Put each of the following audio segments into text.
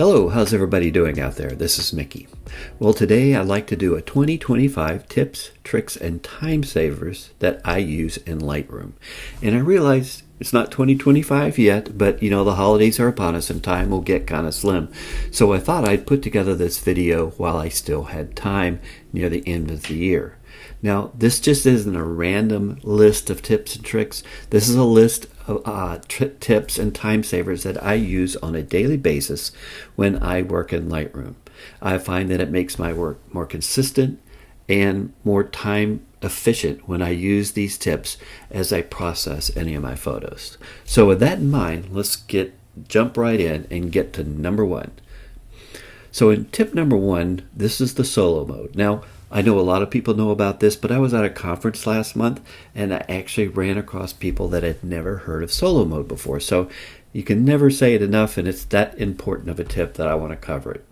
Hello, how's everybody doing out there? This is Mickey. Well, today I'd like to do a 2025 tips, tricks, and time savers that I use in Lightroom. And I realize it's not 2025 yet, but the holidays are upon us and time will get kind of slim. So I thought I'd put together this video while I still had time near the end of the year. Now, this just isn't a random list of tips and tricks. This is a list of tips and time savers that I use on a daily basis when I work in Lightroom. I find that it makes my work more consistent and more time efficient when I use these tips as I process any of my photos. So with that in mind, let's jump right in and get to number one. So in tip number one, this is the solo mode. Now, I know a lot of people know about this, but I was at a conference last month and I actually ran across people that had never heard of solo mode before. So you can never say it enough, and it's that important of a tip that I want to cover it.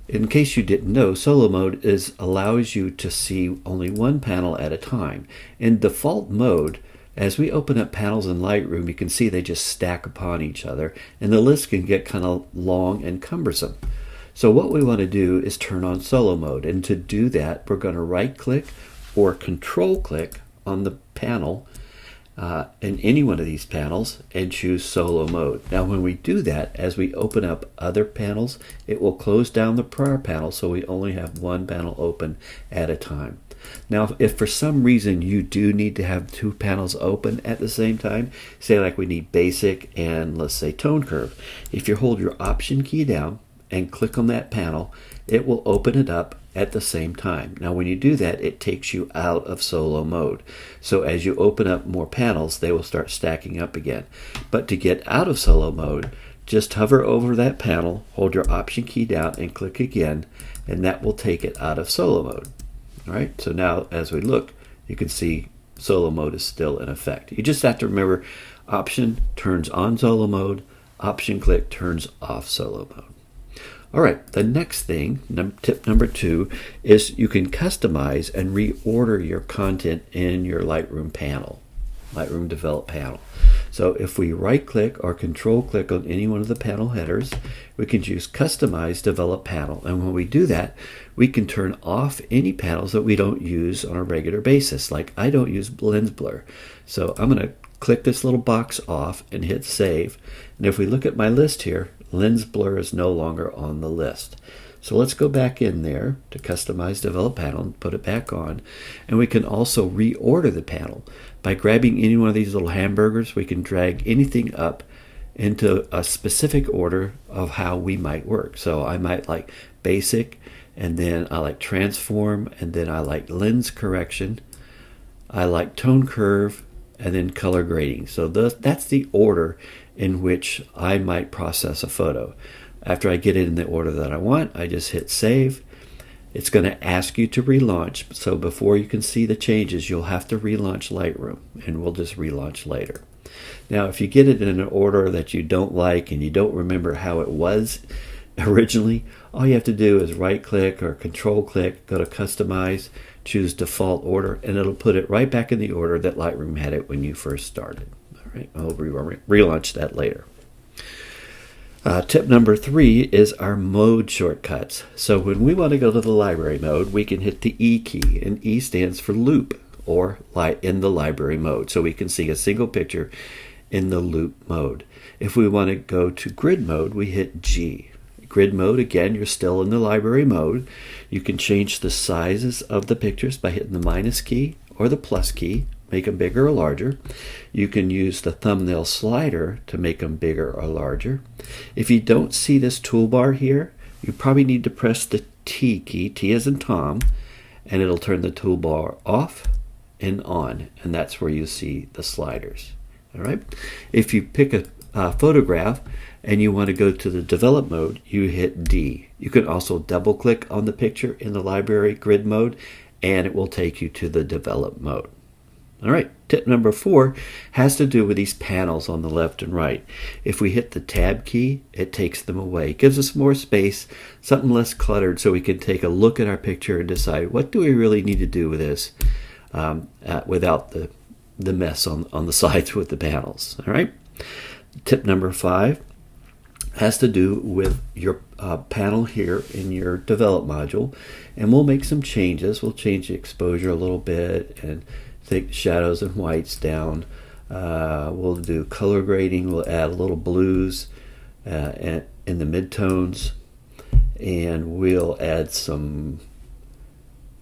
In case you didn't know, solo mode allows you to see only one panel at a time. In default mode, as we open up panels in Lightroom, you can see they just stack upon each other, and the list can get kind of long and cumbersome. So what we want to do is turn on solo mode, and to do that we're going to right click or control click on the panel in any one of these panels and choose solo mode. Now when we do that, as we open up other panels, it will close down the prior panel so we only have one panel open at a time. Now if for some reason you do need to have two panels open at the same time, say like we need basic and let's say tone curve, if you hold your option key down and click on that panel, it will open it up at the same time. Now when you do that, it takes you out of solo mode. So as you open up more panels, they will start stacking up again. But to get out of solo mode, just hover over that panel, hold your option key down and click again, and that will take it out of solo mode. All right, so now as we look, you can see solo mode is still in effect. You just have to remember, option turns on solo mode, option click turns off solo mode. All right, the next thing, tip number two, is you can customize and reorder your content in your Lightroom panel, Lightroom Develop panel. So if we right click or control click on any one of the panel headers, we can choose Customize Develop Panel. And when we do that, we can turn off any panels that we don't use on a regular basis. Like I don't use lens blur. So I'm going to click this little box off and hit save. And if we look at my list here, lens blur is no longer on the list. So let's go back in there to Customize Develop Panel and put it back on. And we can also reorder the panel. By grabbing any one of these little hamburgers, we can drag anything up into a specific order of how we might work. So I might like basic, and then I like transform, and then I like lens correction. I like tone curve, and then color grading. So that's the order in which I might process a photo. After I get it in the order that I want, I just hit save. It's going to ask you to relaunch. So before you can see the changes, you'll have to relaunch Lightroom, and we'll just relaunch later. Now, if you get it in an order that you don't like and you don't remember how it was originally, all you have to do is right click or control click, go to customize, choose default order, and it'll put it right back in the order that Lightroom had it when you first started. All right, I'll relaunch that later. Tip number three is our mode shortcuts. So when we want to go to the library mode, we can hit the E key, and E stands for Loupe, or in the library mode. So we can see a single picture in the Loupe mode. If we want to go to grid mode, we hit G. Grid mode, again, you're still in the library mode. You can change the sizes of the pictures by hitting the minus key or the plus key, make them bigger or larger. You can use the thumbnail slider to make them bigger or larger. If you don't see this toolbar here, you probably need to press the T key, T as in Tom, and it'll turn the toolbar off and on, and that's where you see the sliders. All right. If you pick a photograph and you want to go to the develop mode, you hit D. You can also double click on the picture in the library grid mode, and it will take you to the develop mode. All right, tip number four has to do with these panels on the left and right. If we hit the tab key, it takes them away. It gives us more space, something less cluttered, so we can take a look at our picture and decide what do we really need to do with this without the mess on the sides with the panels. All right. Tip number five has to do with your panel here in your develop module, and we'll make some changes. We'll change the exposure a little bit and take shadows and whites down. We'll do color grading. We'll add a little blues in the midtones, and we'll add some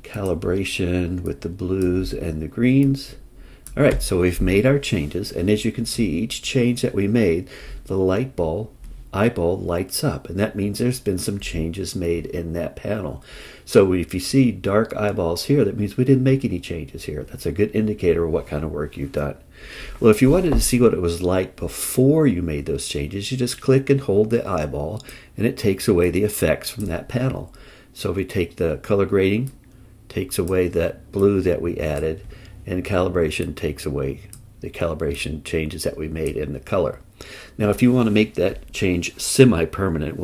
calibration with the blues and the greens. All right, so we've made our changes, and as you can see, each change that we made, the eyeball lights up, and that means there's been some changes made in that panel. So if you see dark eyeballs here, that means we didn't make any changes here. That's a good indicator of what kind of work you've done. Well, if you wanted to see what it was like before you made those changes, you just click and hold the eyeball, and it takes away the effects from that panel. So if we take the color grading, takes away that blue that we added, and calibration takes away the calibration changes that we made in the color. Now, if you want to make that change semi-permanent,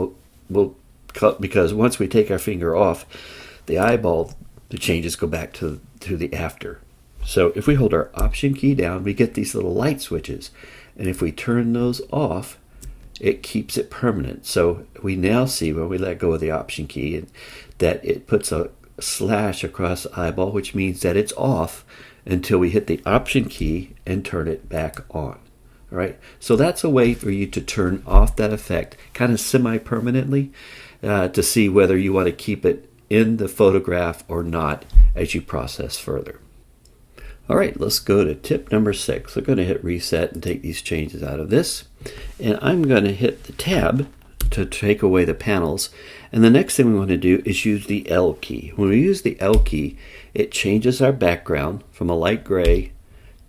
we'll cut, because once we take our finger off the eyeball, the changes go back to the after. So if we hold our Option key down, we get these little light switches, and if we turn those off, it keeps it permanent. So we now see when we let go of the Option key that it puts a slash across the eyeball, which means that it's off until we hit the Option key and turn it back on. All right, so that's a way for you to turn off that effect kind of semi-permanently to see whether you want to keep it in the photograph or not as you process further. All right, let's go to tip number 6. We're going to hit reset and take these changes out of this, and I'm going to hit the tab to take away the panels. And the next thing we want to do is use the L key. When we use the L key, it changes our background from a light gray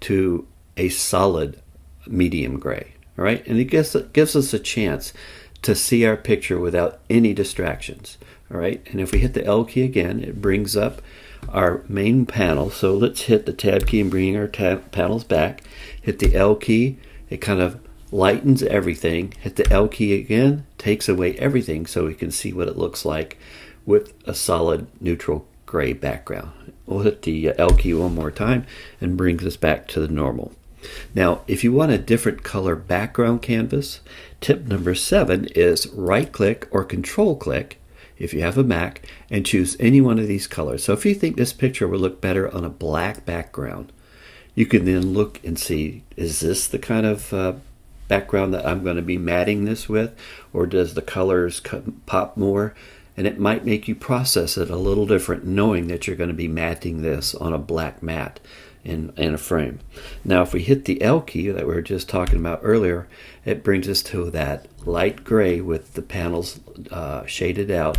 to a solid medium gray. All right, and it gives us a chance to see our picture without any distractions. All right, and if we hit the L key again, it brings up our main panel. So let's hit the tab key and bring our panels back. Hit the L key, it kind of lightens everything. Hit the L key again, takes away everything so we can see what it looks like with a solid neutral gray background. We'll hit the L key one more time and brings us back to the normal. Now, if you want a different color background canvas, tip number 7 is right click or control click if you have a Mac and choose any one of these colors. So if you think this picture would look better on a black background, you can then look and see, is this the kind of background that I'm going to be matting this with, or does the colors pop more? And it might make you process it a little different knowing that you're going to be matting this on a black matte in a frame. Now if we hit the L key that we were just talking about earlier, it brings us to that light gray with the panels shaded out,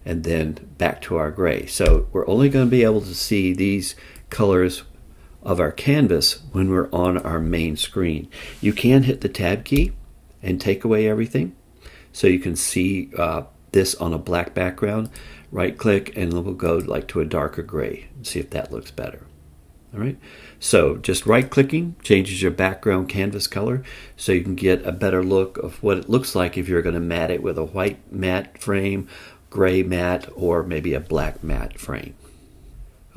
and then back to our gray. So we're only going to be able to see these colors of our canvas when we're on our main screen. You can hit the tab key and take away everything so you can see this on a black background. Right click and we'll go like to a darker gray and see if that looks better. All right, so just right clicking changes your background canvas color so you can get a better look of what it looks like if you're going to mat it with a white matte frame, gray matte, or maybe a black matte frame.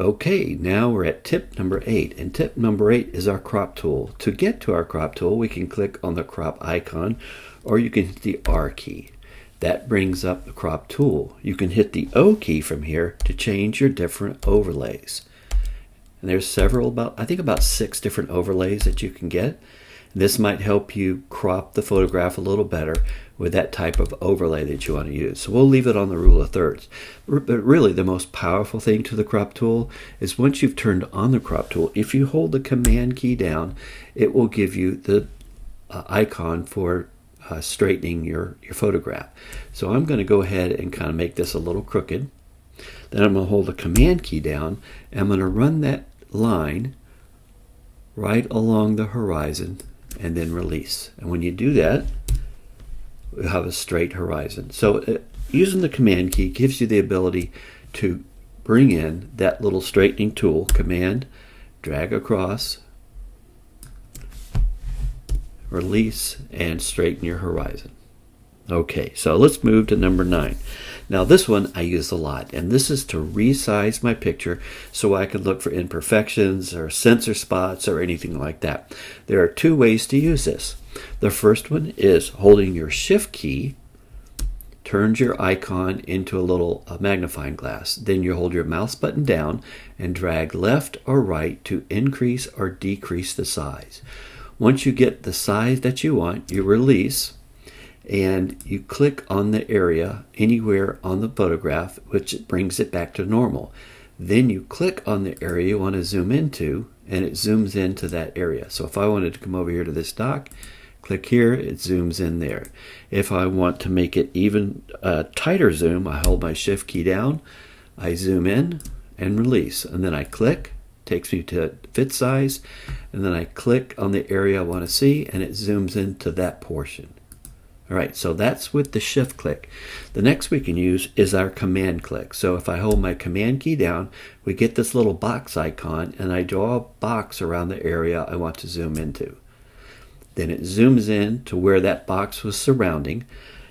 Okay, now we're at tip number 8, and tip number 8 is our crop tool. To get to our crop tool, we can click on the crop icon, or you can hit the R key. That brings up the crop tool. You can hit the O key from here to change your different overlays. And there's several, I think about 6 different overlays that you can get. This might help you crop the photograph a little better with that type of overlay that you want to use. So we'll leave it on the rule of thirds. But really the most powerful thing to the crop tool is once you've turned on the crop tool, if you hold the Command key down, it will give you the icon for straightening your photograph. So I'm going to go ahead and kind of make this a little crooked. Then I'm going to hold the Command key down, and I'm going to run that line right along the horizon and then release. And when you do that, we'll have a straight horizon. So using the Command key gives you the ability to bring in that little straightening tool. Command, drag across, release, and straighten your horizon. Okay, so let's move to number 9. Now this one I use a lot, and this is to resize my picture so I can look for imperfections or sensor spots or anything like that. There are 2 ways to use this. The first one is holding your Shift key turns your icon into a little magnifying glass. Then you hold your mouse button down and drag left or right to increase or decrease the size. Once you get the size that you want, you release and you click on the area anywhere on the photograph, which brings it back to normal. Then you click on the area you want to zoom into, and it zooms into that area. So if I wanted to come over here to this dock, click here, it zooms in there. If I want to make it even tighter zoom, I hold my shift key down, I zoom in and release, and then I click, takes me to fit size, and then I click on the area I want to see, and it zooms into that portion. All right, so that's with the shift click. The next we can use is our command click. So if I hold my command key down, we get this little box icon, and I draw a box around the area I want to zoom into. Then it zooms in to where that box was surrounding.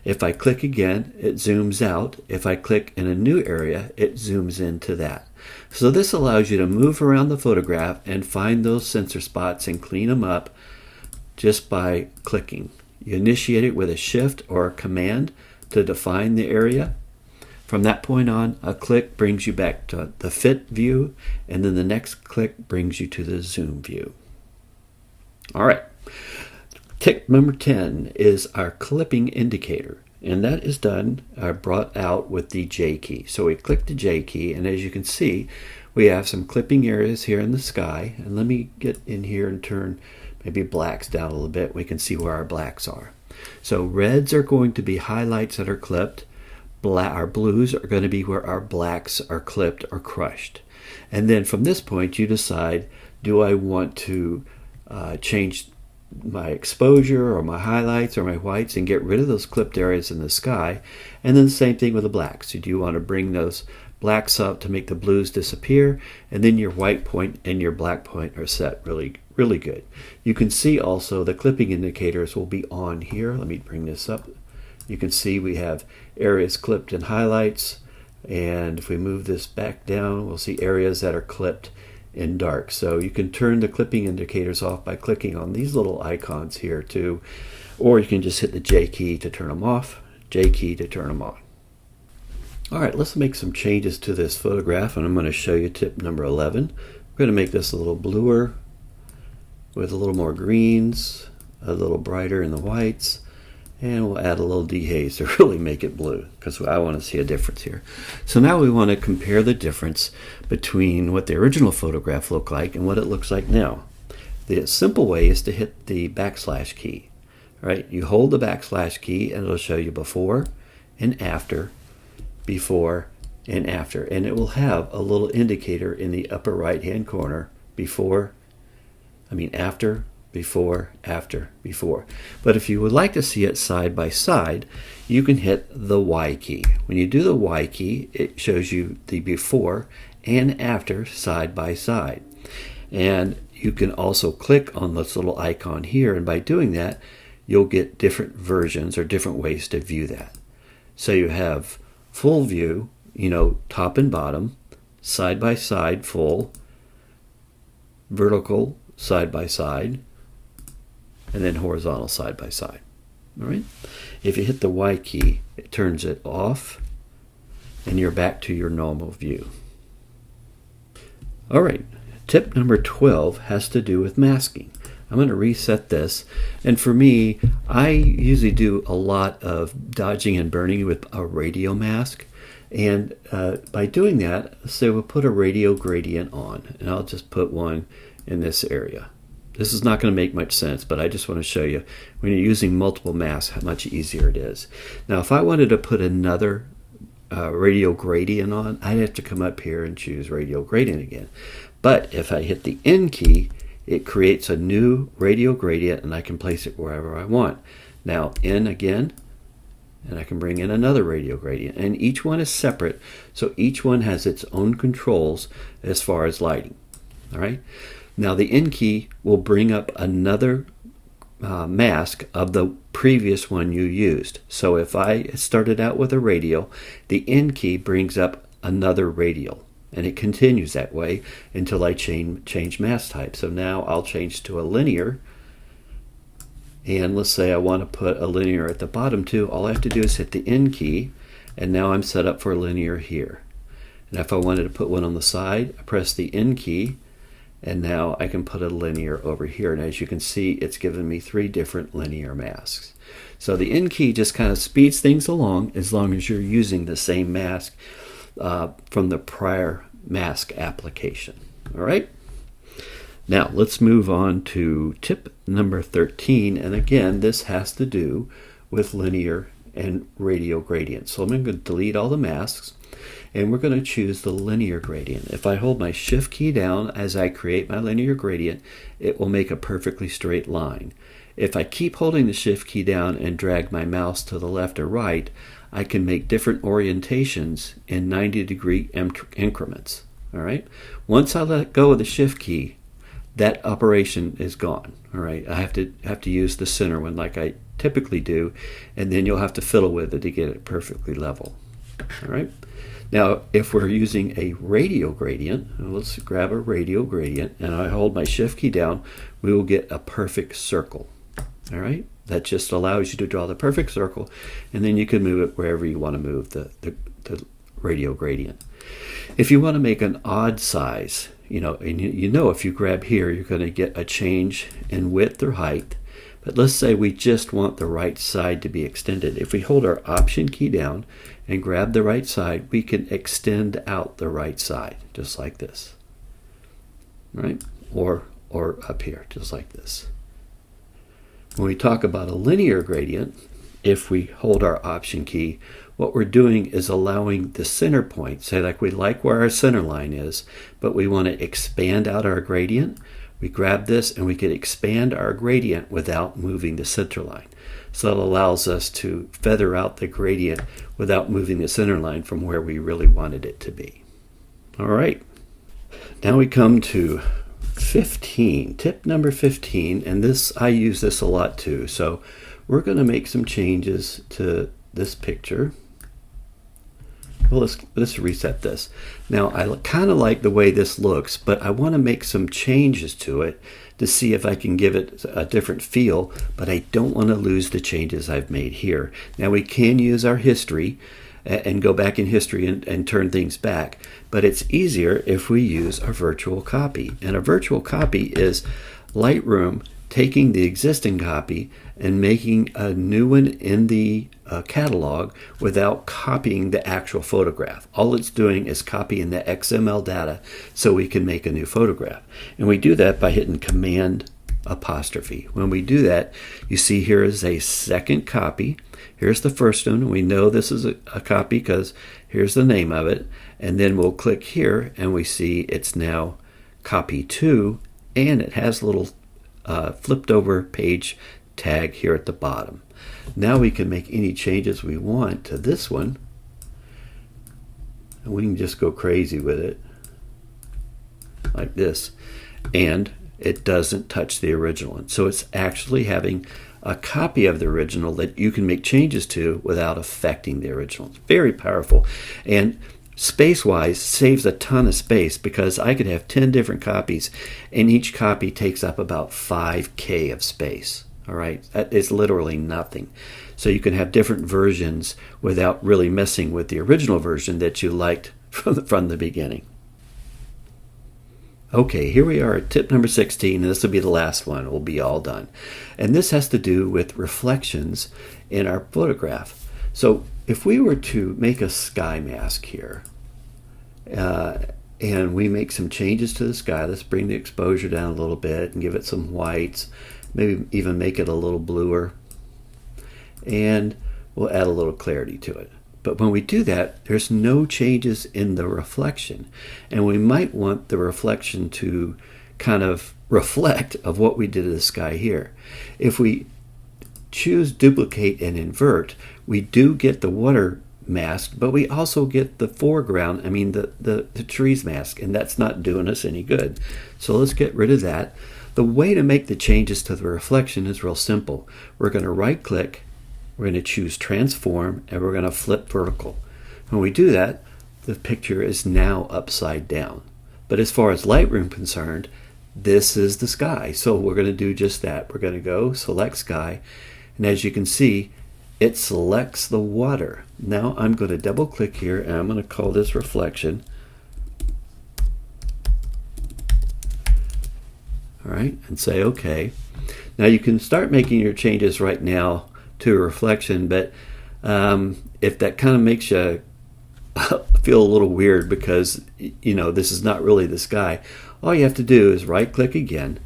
If I click again, it zooms out. If I click in a new area, it zooms into that. So this allows you to move around the photograph and find those sensor spots and clean them up just by clicking. You initiate it with a shift or a command to define the area. From that point on, a click brings you back to the fit view, and then the next click brings you to the zoom view. All right. Tip number 10 is our clipping indicator, and that is brought out with the J key. So we click the J key, and as you can see, we have some clipping areas here in the sky. And let me get in here and turn maybe blacks down a little bit. We can see where our blacks are. So reds are going to be highlights that are clipped. Our blues are going to be where our blacks are clipped or crushed. And then from this point, you decide, do I want to change my exposure or my highlights or my whites and get rid of those clipped areas in the sky? And then the same thing with the blacks. So do you want to bring those blacks up to make the blues disappear? And then your white point and your black point are set really good. You can see also the clipping indicators will be on here. Let me bring this up. You can see we have areas clipped in highlights, and if we move this back down, we'll see areas that are clipped in dark. So you can turn the clipping indicators off by clicking on these little icons here too, or you can just hit the J key to turn them off, J key to turn them on. All right, let's make some changes to this photograph, and I'm going to show you tip number 11. We're going to make this a little bluer with a little more greens, a little brighter in the whites, and we'll add a little dehaze to really make it blue, because I want to see a difference here. So now we want to compare the difference between what the original photograph looked like and what it looks like now. The simple way is to hit the backslash key. Right? You hold the backslash key and it'll show you before and after, before and after, and it will have a little indicator in the upper right hand corner, after, before, after, before. But if you would like to see it side by side, you can hit the Y key. When you do the Y key, it shows you the before and after side by side. And you can also click on this little icon here, and by doing that, you'll get different versions or different ways to view that. So you have full view, top and bottom, side by side full, vertical side by side, and then horizontal side by side. All right. If you hit the Y key, it turns it off, and you're back to your normal view. All right. Tip number 12 has to do with masking. I'm going to reset this, and for me, I usually do a lot of dodging and burning with a radial mask, and by doing that, say we'll put a radial gradient on, and I'll just put one in this area. This is not going to make much sense, but I just want to show you when you're using multiple masks how much easier it is. Now, if I wanted to put another radial gradient on, I'd have to come up here and choose radial gradient again. But if I hit the N key, it creates a new radial gradient, and I can place it wherever I want. Now, N again, and I can bring in another radial gradient. And each one is separate, so each one has its own controls as far as lighting. All right. Now the N key will bring up another mask of the previous one you used. So if I started out with a radial, the N key brings up another radial, and it continues that way until I change mask type. So now I'll change to a linear, And let's say I want to put a linear at the bottom too. All I have to do is hit the N key, and now I'm set up for a linear here. And if I wanted to put one on the side, I press the N key, and now I can put a linear over here. And as you can see, it's given me 3 different linear masks. So the N key just kind of speeds things along as long as you're using the same mask from the prior mask application. All right. Now let's move on to tip number 13. And again, this has to do with linear and radial gradient. So I'm going to delete all the masks, and we're going to choose the linear gradient. If I hold my shift key down as I create my linear gradient, it will make a perfectly straight line. If I keep holding the shift key down and drag my mouse to the left or right, I can make different orientations in 90-degree increments. All right. Once I let go of the shift key, that operation is gone. All right. I have to use the center one like I typically do, and then you'll have to fiddle with it to get it perfectly level. All right. Now, if we're using a radial gradient, let's grab a radial gradient, and I hold my shift key down, we will get a perfect circle. All right. That just allows you to draw the perfect circle, and then you can move it wherever you want to move the radial gradient. If you want to make an odd size, and if you grab here, you're going to get a change in width or height. But let's say we just want the right side to be extended. If we hold our Option key down and grab the right side, we can extend out the right side, just like this. Right? Or up here, just like this. When we talk about a linear gradient, if we hold our Option key, what we're doing is allowing the center point, say like we like where our center line is, but we want to expand out our gradient. We grab this and we can expand our gradient without moving the center line. So that allows us to feather out the gradient without moving the center line from where we really wanted it to be. All right. Now we come to 15, tip number 15, and I use this a lot too. So we're going to make some changes to this picture. Well, let's reset this. Now, I kind of like the way this looks, but I want to make some changes to it to see if I can give it a different feel, but I don't want to lose the changes I've made here. Now, we can use our history and go back in history and turn things back, but it's easier if we use a virtual copy. And a virtual copy is Lightroom taking the existing copy and making a new one in the catalog without copying the actual photograph. All it's doing is copying the XML data so we can make a new photograph. And we do that by hitting Command apostrophe. When we do that, you see here is a second copy. Here's the first one. We know this is a copy because here's the name of it. And then we'll click here and we see it's now copy 2, and it has a little flipped over page tag here at the bottom. Now we can make any changes we want to this one, and we can just go crazy with it like this, and it doesn't touch the original one. So it's actually having a copy of the original that you can make changes to without affecting the original. It's very powerful, and space-wise saves a ton of space because I could have 10 different copies, and each copy takes up about 5K of space. All right, that is literally nothing. So you can have different versions without really messing with the original version that you liked from the beginning. Okay, here we are at tip number 16, and this will be the last one. We'll be all done. And this has to do with reflections in our photograph. So if we were to make a sky mask here, and we make some changes to the sky, let's bring the exposure down a little bit and give it some whites, maybe even make it a little bluer, and we'll add a little clarity to it. But when we do that, there's no changes in the reflection, and we might want the reflection to kind of reflect of what we did to the sky here. If we choose duplicate and invert, we do get the water mask, but we also get the foreground, the trees mask, and that's not doing us any good. So let's get rid of that. The way to make the changes to the reflection is real simple. We're going to right click, we're going to choose transform, and we're going to flip vertical. When we do that, the picture is now upside down. But as far as Lightroom concerned, this is the sky. So we're going to do just that. We're going to go select sky, and as you can see, it selects the water. Now I'm going to double click here, and I'm going to call this reflection. All right, and say OK. Now you can start making your changes right now to a reflection, but if that kind of makes you feel a little weird because this is not really the sky, all you have to do is right click again,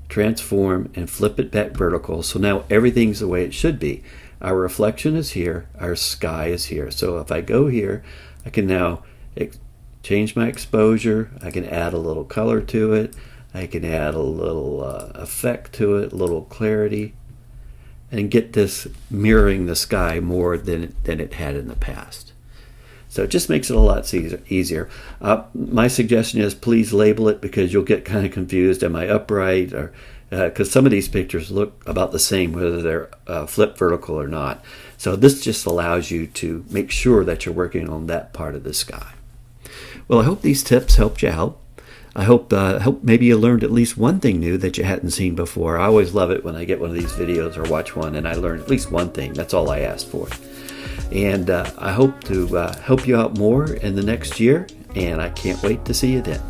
transform, and flip it back vertical. So now everything's the way it should be. Our reflection is here, our sky is here. So if I go here, I can now change my exposure. I can add a little color to it. I can add a little effect to it, a little clarity, and get this mirroring the sky more than it had in the past. So it just makes it a lot easier. My suggestion is please label it, because you'll get kind of confused. Am I upright? Or because some of these pictures look about the same whether they're flipped vertical or not. So this just allows you to make sure that you're working on that part of the sky. Well, I hope these tips helped you out. I hope maybe you learned at least one thing new that you hadn't seen before. I always love it when I get one of these videos or watch one and I learn at least one thing. That's all I ask for. And I hope to help you out more in the next year, and I can't wait to see you then.